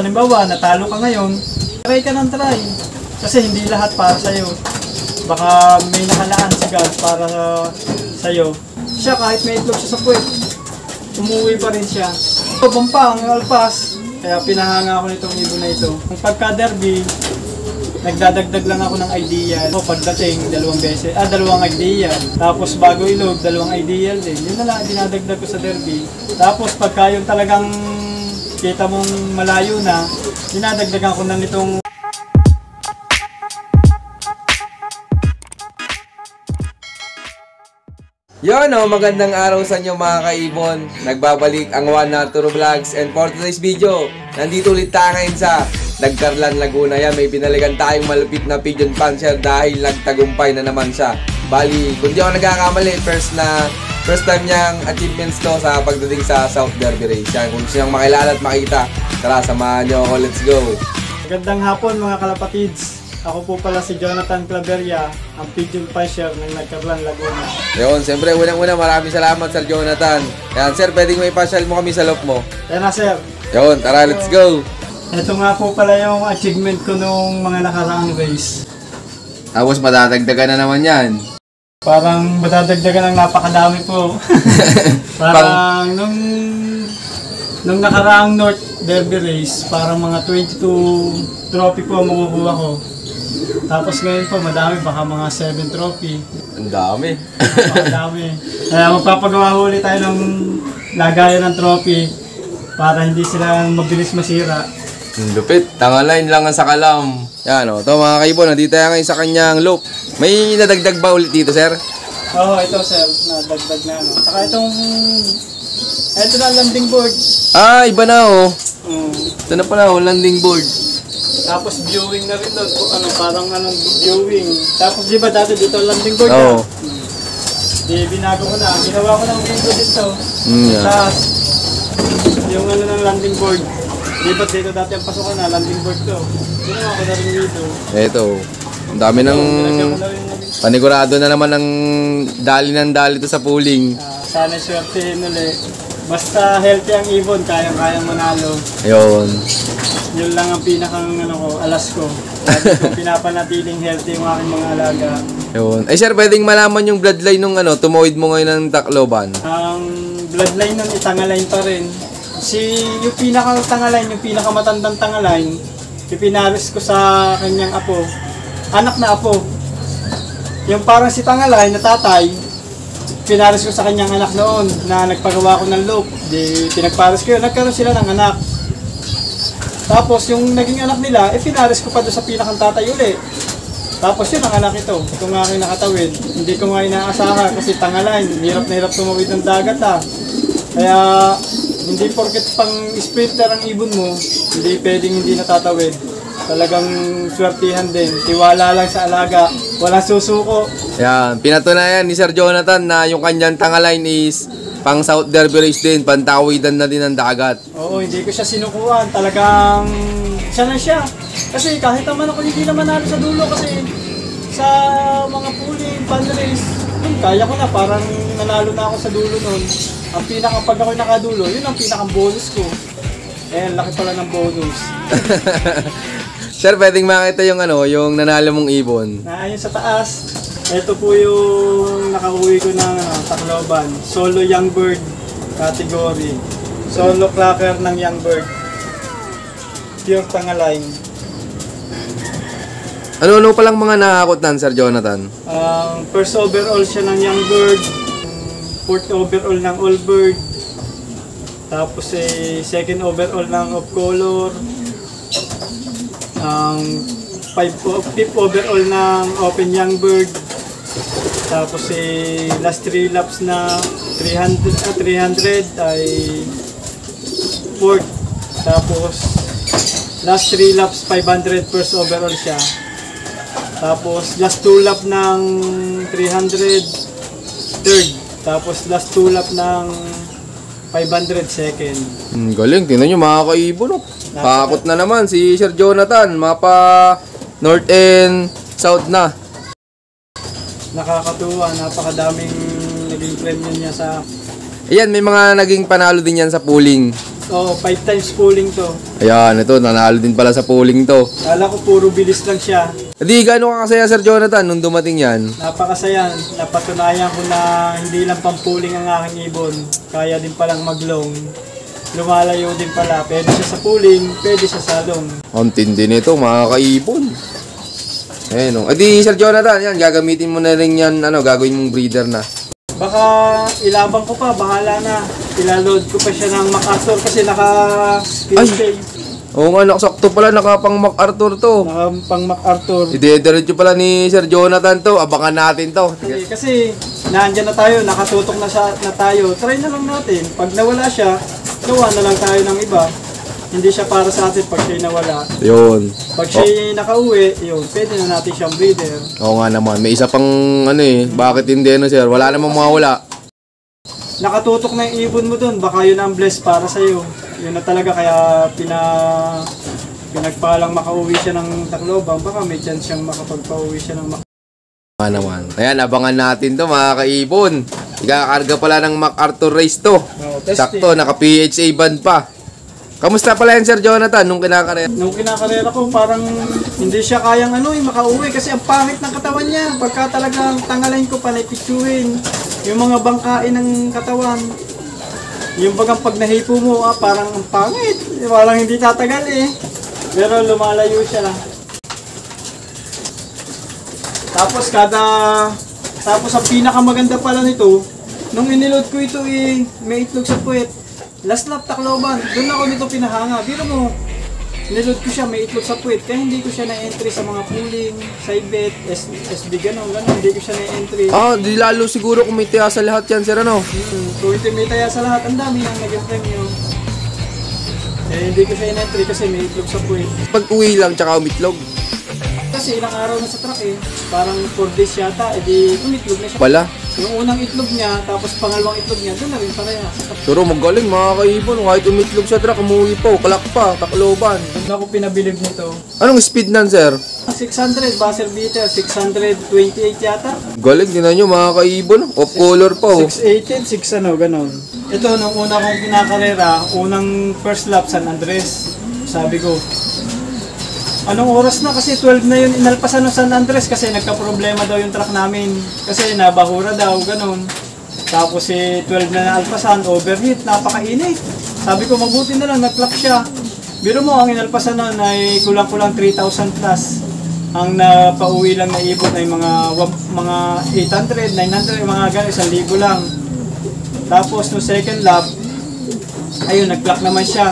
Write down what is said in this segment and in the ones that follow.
Halimbawa, natalo ka ngayon, try ka ng try. Kasi hindi lahat para sa'yo. Baka may nakalaan si God para sa'yo. Siya kahit may itlog siya sa puwet, umuwi pa rin siya. Bumpa ang alpas, kaya pinahanga ako nitong ibon na ito. Ang pagka-derby, nagdadagdag lang ako ng idea. Pagdating, dalawang idea. Tapos bago ilog, dalawang ideal din. Yun na lang, dinadagdag ko sa derby. Tapos pagka yung talagang kita mong malayo na, dinadagdagan ko na nitong Yon magandang araw sa inyo mga kaibon. Nagbabalik ang Juan Arturo Vlogs, and for today's video, nandito ulit tayo ngayon sa Nagkarlan, Laguna. Yan, may binalikan tayong malupit na pigeon puncher dahil nagtagumpay na naman siya. Bali, kung di ako nagkakamali, first time niyang achievements to sa pagdating sa South Derby Race. Yan, kung siyang makilala at makita, tara, samahan niyo ako. Let's go! Magandang hapon mga kalapatids. Ako po pala si Jonathan Claveria, ang pigeon puncher ng Nagkarlan, Laguna. Yun, siyempre unang-una maraming salamat Sir Jonathan. Yan, sir, pwedeng may pasyal mo kami sa loob mo. Yan na, sir. Yun, tara, let's go! Ito nga po pala yung achievement ko nung mga nakaraang race. Tapos madadagdagan na naman yan. Parang madadagdagan ng napakadami po. Parang nung nakaraang North Derby Race, parang mga 22 trophy po ang makukuha ko. Tapos ngayon po, madami, baka mga 7 trophy. Ang dami. Dami. Kaya magpapagawa huli tayo ng lagayan ng trophy para hindi sila mabilis masira. Lupit, tangaline lang ang sakalam. Yan o, ito mga kaibon, nandito tayo ngayon sa kanyang loop. May nadagdag ba ulit dito, sir? Oo, ito sir, nadagdag na ano. Saka ito na landing board. Ah, iba na o. Ito na pala o, landing board. Tapos viewing na rin doon, parang viewing. Tapos di ba dati dito landing board na? Oo. Di binago ko na, ginawa ko ng window dito. Yeah. Tapos yung ng landing board. Di ba dito dati ang pasukan na, landing board to. Ginawa ko na rin dito. Ito, ang dami ng panigurado na naman ng dali to sa pooling. Sana swertehin ulit. Basta healthy ang ibon, kayang-kayang manalo. Ayun. Yun lang ang pinakang alas ko. Sabi ko, pinapanatiling healthy yung aking mga alaga. Ayun. Ay sir, pwedeng malaman yung bloodline nung tumawid mo ngayon ng Tacloban? Ang bloodline nun, itangalain pa rin. Yung pinakang tangalain, yung pinakamatandang tangalain, ipinaris ko sa kanyang apo. Anak na apo. Yung parang si tangalain na tatay, pinaris ko sa kanyang anak noon na nagpagawa ko ng loop. Di pinagparis ko yun, nagkaroon sila ng anak. Tapos yung naging anak nila, pinaris ko pa doon sa pinakang tatay uli. Tapos yun ang anak ito. Ito nga aking nakatawid. Hindi ko nga inaasahan kasi tangalain. Hirap na hirap tumawid ng dagat Kaya hindi porket pang sprinter ang ibon mo, hindi pwedeng hindi natatawid. Talagang swertihan din. Tiwala lang sa alaga. Walang susuko. Yan, pinatunayan ni Sir Jonathan na yung kanyang tangalain is pang South Derby Race din, pantawidan na din ng dagat. Oo, hindi ko siya sinukuhan. Talagang siya na siya. Kasi kahit naman ako hindi naman nalo sa dulo kasi sa mga pooling, fan race, kaya ko na. Parang nanalo na ako sa dulo nun. Ang pag ako'y nakadulo, yun ang pinakang bonus ko. Laki pala ng bonus. Sir, pwedeng makita yung yung nanalo mong ibon. Ayun sa taas, ito po yung nakauwi ko ng Tacloban. Solo Young Bird category. Solo cracker ng Young Bird. Pure tangaline. Ano palang mga nakakutan, Sir Jonathan? First overall siya ng Young Bird. Fourth overall ng All Bird. Tapos second overall ng Of Color. Fifth overall ng Open Young Bird. Tapos last 3 laps na 300 ay fourth. Tapos last 3 laps 500 first overall siya. Tapos last 2 lap ng 300 third. Tapos last 2 lap ng 500 second. Galing, tingnan nyo mga kaibon. Pakakot na naman si Sir Jonathan. Mapa North and South na. Nakakatuwa, napakadaming naging premium niya sa... Ayan, may mga naging panalo din yan sa pooling. Oo, 5 times pulling to. Ayan, ito, nanalo din pala sa pulling to. Kala ko puro bilis lang siya. Di, gaano ka kasaya, Sir Jonathan, nung dumating yan? Napakasaya. Napatunayan ko na hindi lang pampuling ang aking ibon. Kaya din palang maglong. Lumalayo din pala. Pwede siya sa pulling, pwede siya sa long. Ang tindi nito, mga kaibon. Ayan, o. Di, Sir Jonathan, yan, gagamitin mo na rin yan, gagawin mong breeder na. Baka ilabang ko pa, bahala na. Ilaload ko pa siya ng MacArthur kasi naka-skill Ay! save. Oo nga, nakasakto pala, nakapang MacArthur to. Naka-pang MacArthur. Idediretso pala ni Sir Jonathan to, abangan natin to. Kasi naandyan na tayo, nakatutok na, na tayo. Try na lang natin. Pag nawala siya, gawa na lang tayo ng iba. Hindi siya para sa atin pag siya nawala. Yun. Pag siya nakauwi, yun, pwede na natin siyang breeder. Oo nga naman, may isa pang bakit hindi Sir? Wala namang mawala. Nakatutok na yung ibon mo dun, baka yun ang bless para sa'yo. Yun na talaga, kaya pinagpalang makauwi siya ng Tacloban, baka may chance siyang makapagpauwi siya ng Naman. Ayan, abangan natin to mga kaibon. Ikakarga pala ng MacArthur race to. Sakto, naka PHA band pa. Kamusta pala yan, Sir Jonathan, nung kinakarera? Nung kinakarera ko, parang hindi siya kayang makauwi kasi ang pangit ng katawan niya. Pagka talagang tangalain ko, panay-pitsuhin. Yung mga bangkain ng katawan. Yung bagang pag nahipo mo, parang ang pangit. Parang hindi tatagal eh. Pero lumalayo siya lang. Tapos ang pinakamaganda pala nito, nung inilod ko ito may itlog sa puwet. Last lap Tacloban, doon ako nito pinahanga. Biro mo, nilod ko siya, may itlog sa puwet. Kaya hindi ko siya na-entry sa mga pooling, side bet, SB, gano'n. Hindi ko siya na-entry. Di lalo siguro kung may tiya sa lahat yan, Sir, Kung may taya sa lahat, ang dami nang naging premium. Hindi ko siya in-entry kasi may itlog sa puwet. Pag uwi lang, tsaka umitlog. Kasi ilang araw na sa truck parang 4 days yata, edi umitlog na siya. Pala. Yung unang itlog niya, tapos pangalawang itlog niya, doon na rin pareha. Pero magaling mga kaibon, kahit umitlog sa truck, umuwi pa, kalak pa, Tacloban. Doon ako pinabilib nito. Anong speed nan, Sir? 600, buzzer beater, 628 yata. Galing, din nyo mga kaibon, off color pa. 618, 6 ganon. Ito, nung una kong kinakarera, unang first lap San Andres, sabi ko, anong oras na? Kasi 12 na yun inalpasan ng San Andres kasi nagka-problema daw yung truck namin. Kasi nabahura daw, ganun. Tapos 12 na naalpasan, overheat, napakainit. Sabi ko, mabuti na lang, nag-clock siya. Biro mo, ang inalpasan nun ay kulang-kulang 3,000 plus. Ang napauwi lang na ibon ay mga 800, 900, mga ganun, 1,000 lang. Tapos no second lap, ayun, nag-clock naman siya.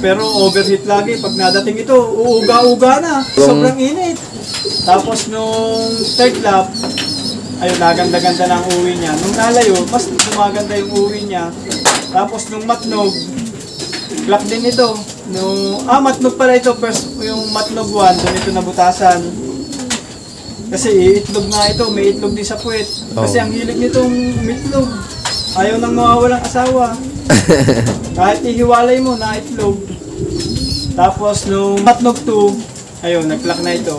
Pero overheat lagi. Pag nadating ito, uuga-uga na. Sobrang init. Tapos nung third lap, ayun, naganda-ganda na ang uwi niya. Nung nalayo, mas gumaganda yung uwi niya. Tapos nung matnog, clock din ito. Matnog pala ito. First, yung matnog 1, doon ito nabutasan. Kasi itlog nga ito. May itlog din sa puwet. Kasi ang hilig nitong umitlog. Ayaw nang mawawalang asawa. Kahit ihiwalay mo na itlog. Tapos nung matnog 2, ayun, nag-clock na ito.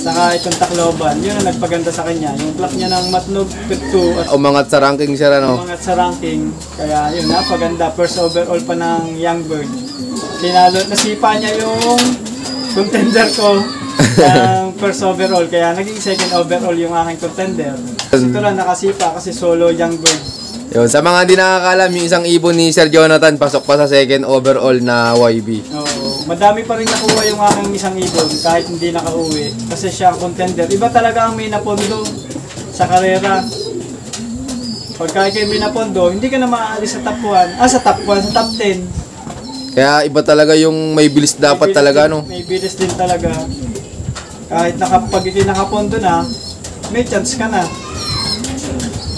Saka itong Tacloban, yun ang nagpaganda sa kanya. Yung clock niya ng matnog 2 at Umangat sa ranking, Sir, umangat sa ranking. Kaya yun, napaganda. First overall pa ng Young Bird. Nasipa niya yung contender ko ng first overall. Kaya naging second overall yung aking contender. Kasi ito lang nakasipa kasi solo Young Bird. Yun, sa mga hindi nakakalam, yung isang ibon ni Sir Jonathan, pasok pa sa second overall na YB. Oo, madami pa rin nakuha yung aking isang ibon kahit hindi nakauwi. Kasi siya ang contender. Iba talaga ang may napondo sa karera. Pagka kayo may napondo, hindi ka na maaalis sa top 1. Sa top 1, sa top 10. Kaya iba talaga yung may bilis dapat talaga, no? May bilis din talaga. Kahit pag nakapondo na, may chance ka na.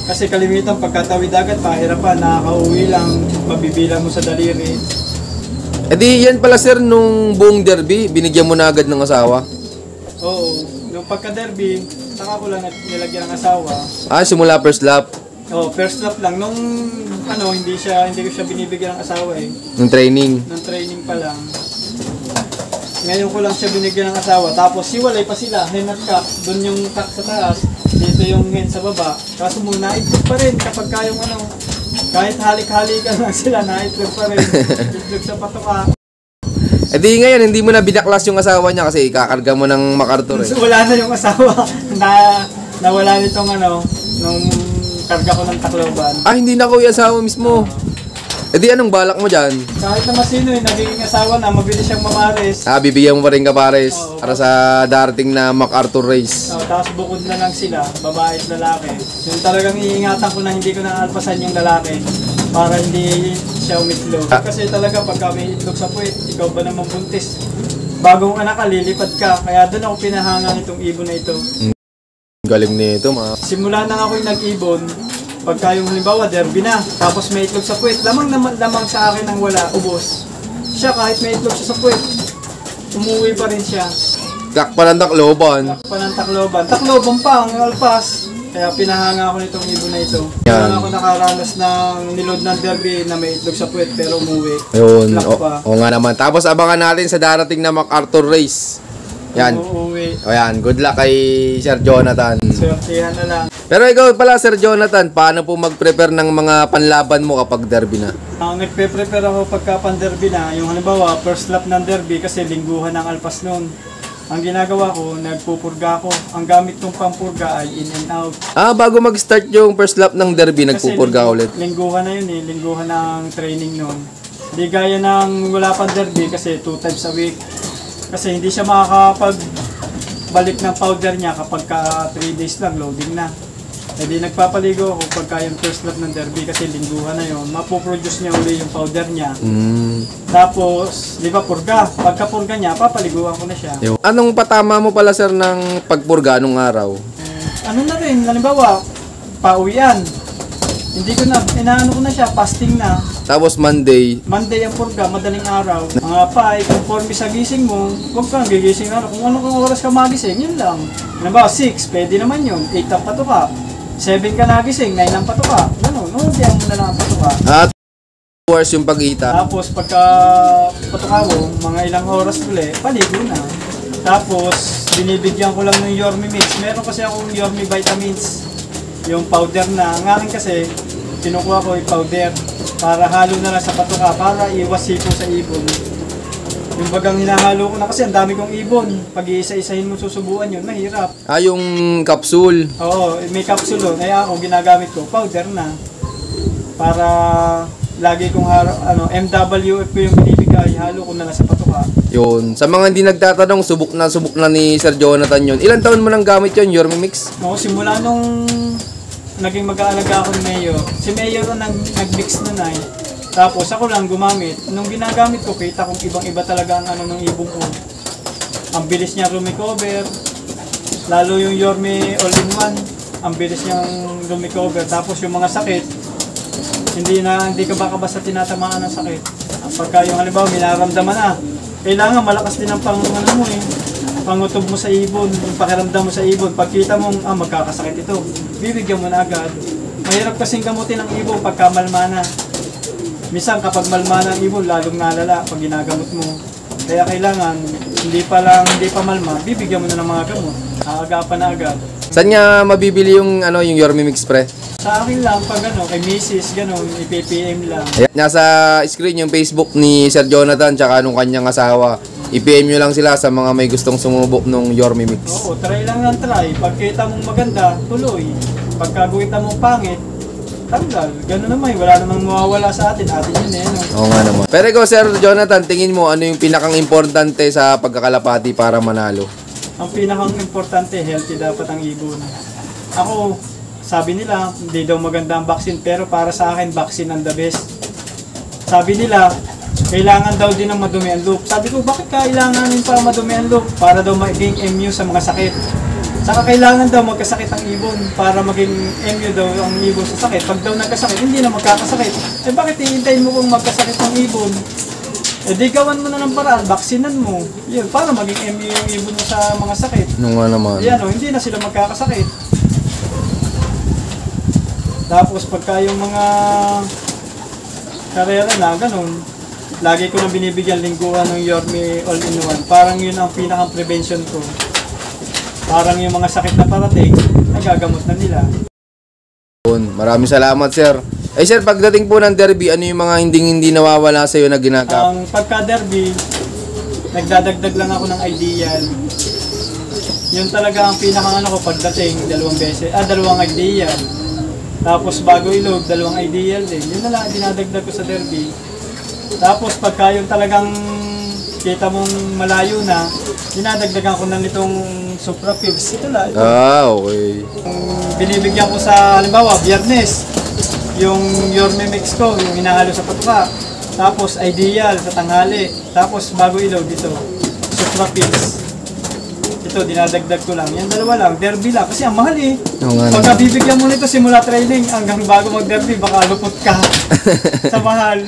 Kasi kalimitan pagkatawid agad, pahirapan, nakakauwi lang, mabibilang mo sa daliri. Di yan pala, Sir, nung buong derby, binigyan mo na agad ng asawa? Oo, nung pagka-derby, saka ko lang nilagyan ng asawa. Simula first lap? First lap lang. Nung hindi ko siya binibigyan ng asawa Nung training? Nung training pa lang. Ngayon ko lang siya binigyan ng asawa. Tapos hiwalay pa sila, hen at cock. Doon yung cock sa taas, dito yung hen sa baba. Kaso muna, itlog pa rin kapag kayong Kahit halik-halikan lang sila, naitlog pa rin. Itlog sa patuka. Eh di ngayon, hindi mo na binaklas yung asawa niya kasi ikakarga mo ng MacArthur eh. Wala na yung asawa. Nawala nitong nung karga ko ng Tacloban. Ah, hindi na ko yung asawa mismo. Eh di anong balak mo dyan? Kahit naman sino nagiging asawa na, mabilis siyang mamares. Ah, bibigyan mo pa rin ka pares Oo. para sa darating na MacArthur race. Tapos bukod na lang sila, babae at lalaki. Yung talagang iingatan ko na hindi ko naalpasan yung lalaki para hindi siya umitlog. Kasi talaga pagka may itlog sa puwet, ikaw ba naman buntis? Bagong anak ka, lilipad ka. Kaya doon ako pinahangang itong ibon na ito. Galing nito, mga. Simula nang ako'y nag-ibon, pagka yung halimbawa, derby na, tapos may itlog sa puwet, lamang sa akin ang wala, ubos. Siya kahit may itlog siya sa puwet, umuwi pa rin siya. Kakpa ng Tacloban. Takpa ng Tacloban. Tacloban pa ang alpas. Kaya pinahanga ako nitong ibon na ito. Yan. Kaya ako nakaranas ng nilod ng derby na may itlog sa puwet pero umuwi. Ayun, Black pa. o nga naman. Tapos abangan natin sa darating na MacArthur race. Yan. Uuwi. O yan, good luck kay Sir Jonathan. Swertihan na lang. Pero ikaw pala, Sir Jonathan, paano po mag-prepare ng mga panlaban mo kapag derby na? Nagpe-prepare ako pagka pan-derby na. Yung halimbawa, first lap ng derby kasi lingguhan ng alpas noon. Ang ginagawa ko, nagpupurga ako. Ang gamit ng pampurga ay in and out. Ah, bago mag-start yung first lap ng derby, nagpupurga ulit. Lingguhan na yun eh. Lingguhan ng training noon. Di gaya ng wala pang derby kasi 2 times a week. Kasi hindi siya makakapag-balik ng powder niya kapag ka 3 days lang, loading na. Hindi nagpapaligo ako pagka yung first lap ng derby kasi lingguhan na yun. Mapoproduce niya uli yung powder niya. Tapos, di ba purga? Pagka purga niya, papaliguan ko na siya. Anong patama mo pala, Sir, ng pagpurga anong araw? Ano na rin, halimbawa, pauwian. Hindi ko na, inaano ko na siya, fasting na. Tapos Monday. Monday ang purga, madaling araw. Mga 5, conforme sa gising mo, huwag kang gigising na. Kung anong oras ka magising, yun lang. Halimbawa, 6, pwede naman yun. 8 ang patuka. 7 ka nagising, 9 ang patuka. Ganun, diyan mo na lang ang patuka. At 2 hours yung pag-ita. Tapos pagka patuka mo, mga ilang oras ulit, paligo na. Tapos, binibigyan ko lang ng Yorme Mix. Meron kasi akong Yorme Vitamins. Yung powder na. Ang akin kasi, kinukuha ko yung powder para halo na lang sa patuka para iwas sipon sa ibon. Yung bagang hinahalo ko na kasi ang dami kong ibon. Pag iisa-isahin mo susubuan yun, mahirap. Ah, yung capsule. Oo, may capsule o. Kaya ako, ginagamit ko, powder na. Para lagi kong MWF ko yung binibigay, halo ko na lang sa patuka. Yun. Sa mga hindi nagtatanong, subok na ni Sir Jonathan yun. Ilan taon mo nang gamit yun, Yorme Mix? Oo, simula nung naging mag-aalaga ako ni Mayor. Si Mayor ang nag-mix nun ay. Tapos ako lang gumamit. Nung ginagamit ko, kita kong ibang-iba talaga ang ng ibong ko. Ang bilis niya rumicover. Lalo yung Yorme All-in-One. Ang bilis niyang rumicover. Tapos yung mga sakit, hindi ka basta tinatamaan ng sakit. Pagka yung halimbawa, minaramdaman na. Kailangan malakas din ang pangutob mo sa ibon, yung pakiramdam mo sa ibon. Pagkita mong magkakasakit ito, bibigyan mo na agad. Mahirap kasing gamutin ang ibon pagka malma na. Minsan kapag malma na ang ibon, lalong nalala pag ginagamot mo. Kaya kailangan, hindi pa malma, bibigyan mo na ng mga gamot. Aagapan na agad. Saan niya mabibili yung Yorme Mix, pre? Sa akin lang, pag kay Mrs. ipipm lang. Ayan, nasa screen yung Facebook ni Sir Jonathan tsaka nung kanyang asawa. I-PM nyo lang sila sa mga may gustong sumubok nung Yorme Mix. Oo, try lang ng try. Pagkita mong maganda, tuloy. Pagkagawita mong pangit, tanggal. Ganun naman, wala namang mawawala sa atin. Atin yun eh. No? Oo nga naman. Pero ikaw, Sir Jonathan, tingin mo ano yung pinakang importante sa pagkakalapati para manalo? Ang pinakang importante, healthy dapat ang ibon. Ako, sabi nila, hindi daw maganda ang vaccine, pero para sa akin, vaccine ang the best. Sabi nila, kailangan daw din ng madumi ang loob. Sabi ko, bakit kailanganin para madumi ang loob? Para daw maging immune sa mga sakit. Saka kailangan daw magkasakit ang ibon para maging immune daw ang ibon sa sakit. Pag daw nagkasakit, hindi na magkakasakit. Eh bakit hihintayin mo kung magkasakit ang ibon? Eh di gawan mo na ng paraan, vaksinan mo. Yun, para maging immune yung ibon mo sa mga sakit. Nung nga naman. Yan o, hindi na sila magkakasakit. Tapos pagka yung mga karera na, ganun, lagi ko na binibigyan lingguhan ng Yorme All-in-One. Parang yun ang pinakang prevention ko. Parang yung mga sakit na parating, nagagamot na nila. Maraming salamat, Sir. Eh sir, pagdating po ng derby, ano yung mga hindi nawawala sa'yo na ginagawa? Ang pagka-derby, nagdadagdag lang ako ng ideal. Yun talaga ang pinakang ano ko pagdating, dalawang ideal. Tapos bago ilog, dalawang ideal din. Yun na lang dinadagdag ko sa derby. Tapos pagka yung talagang kita mong malayo na, dinadagdagan ko na nitong Supra Fibs. Ito lang. Okay. Binibigyan ko sa, halimbawa, Biyernes, yung Yorme Mix ko, yung hinahalo sa patuka. Tapos Ideal sa tanghali. Tapos bago ilaw dito, Supra Fibs. Ito, dinadagdag ko lang. Yan dalawa lang, derby lang. Kasi ang mahal eh. Pagka bibigyan mo nito simula training hanggang bago mag-derby, baka lupot ka sa mahal.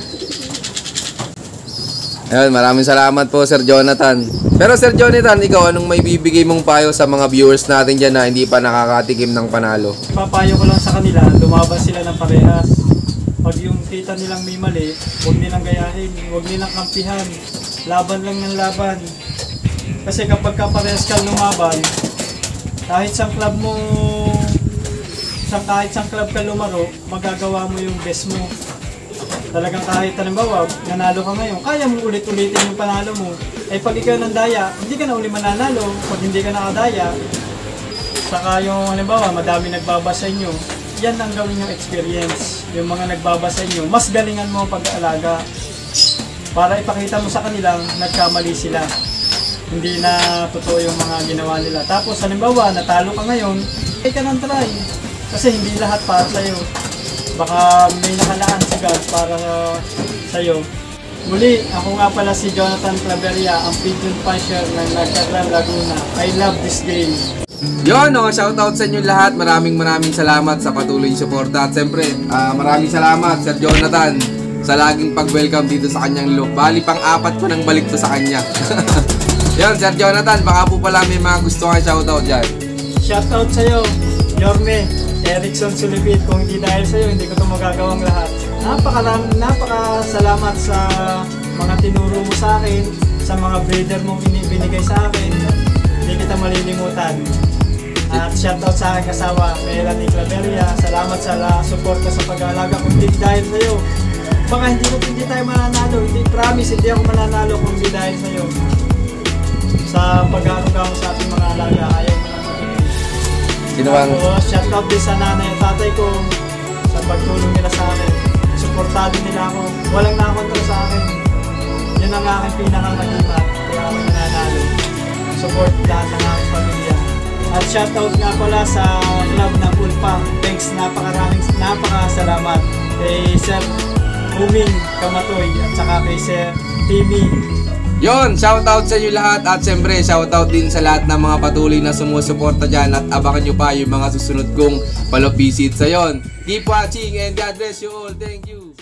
Ayun, maraming salamat po Sir Jonathan. Pero Sir Jonathan, ikaw anong may bibigay mong payo sa mga viewers natin dyan na hindi pa nakakatikim ng panalo? Papayo ko lang sa kanila, lumaban sila ng parehas. Pag yung kita nilang may mali, huwag nilang gayahin, huwag nilang kampihan. Laban lang ng laban. Kasi kapag parehas kang lumaban, kahit sa club mo, kahit sa club ka lumaro, magagawa mo yung best mo. Talagang kahit halimbawa, nanalo ka ngayon, kaya mo ulit-ulitin yung panalo mo. Eh pag ikaw ng daya, hindi ka na uli mananalo. Pag hindi ka nakadaya, saka yung halimbawa, madami nagbabasa nyo, yan ang gawin yung experience. Yung mga nagbabasa nyo, mas galingan mo ang pag-aalaga. Para ipakita mo sa kanilang nagkamali sila. Hindi na totoo yung mga ginawa nila. Tapos halimbawa, natalo ka ngayon, ay ka nang try. Kasi hindi lahat para sa'yo. Baka may nakalaan si God para sa'yo. Muli, ako nga pala si Jonathan Claveria, ang pigeon puncher ng Nagkarlan, Laguna. I love this game. Yun, shoutout sa inyo lahat. Maraming salamat sa patuloy yung suporta. At siyempre, maraming salamat Sir Jonathan sa laging pag-welcome dito sa kanyang look. Bali, pang-apat ko nang balik to sa kanya. Yun, Sir Jonathan, baka po pala may mga gusto kang shoutout dyan. Shoutout sa'yo, Yorme, Erickson Sulipit. Kung hindi dahil sa'yo, hindi ko ito magagawang lahat. Napakasalamat sa mga tinuro mo sa akin, sa mga breeder mong binigay sa akin. Hindi kita malilimutan. At shoutout sa aking kasawa, Melanie Claveria. Salamat sa suporta sa pag-aalaga. Kung hindi dahil sa'yo, baka hindi tayo mananalo. Hindi, promise, hindi ako mananalo kung hindi dahil sa'yo. Sa pag-aalaga mo sa ating mga alaga, ayaw mo lang magiging. Tapos, shoutout din sa nanay at tatay ko sa pagtulong nila sa akin. Suportado nila ako. Walang nakakontrol sa akin. Yun ang aking pinakamagipat. Kaya ako nanalo. Support lahat ng aking pamilya. At shoutout nga pala sa club ng Ulpa. Thanks, napakasalamat kay Sir Huming Kamatoy at saka kay Sir Timmy. Yon, shoutout sa inyo lahat at siyempre shoutout din sa lahat ng mga patuloy na sumusuporta dyan at abangan nyo pa yung mga susunod kong palapisit sa yon. Keep watching and God bless you all. Thank you.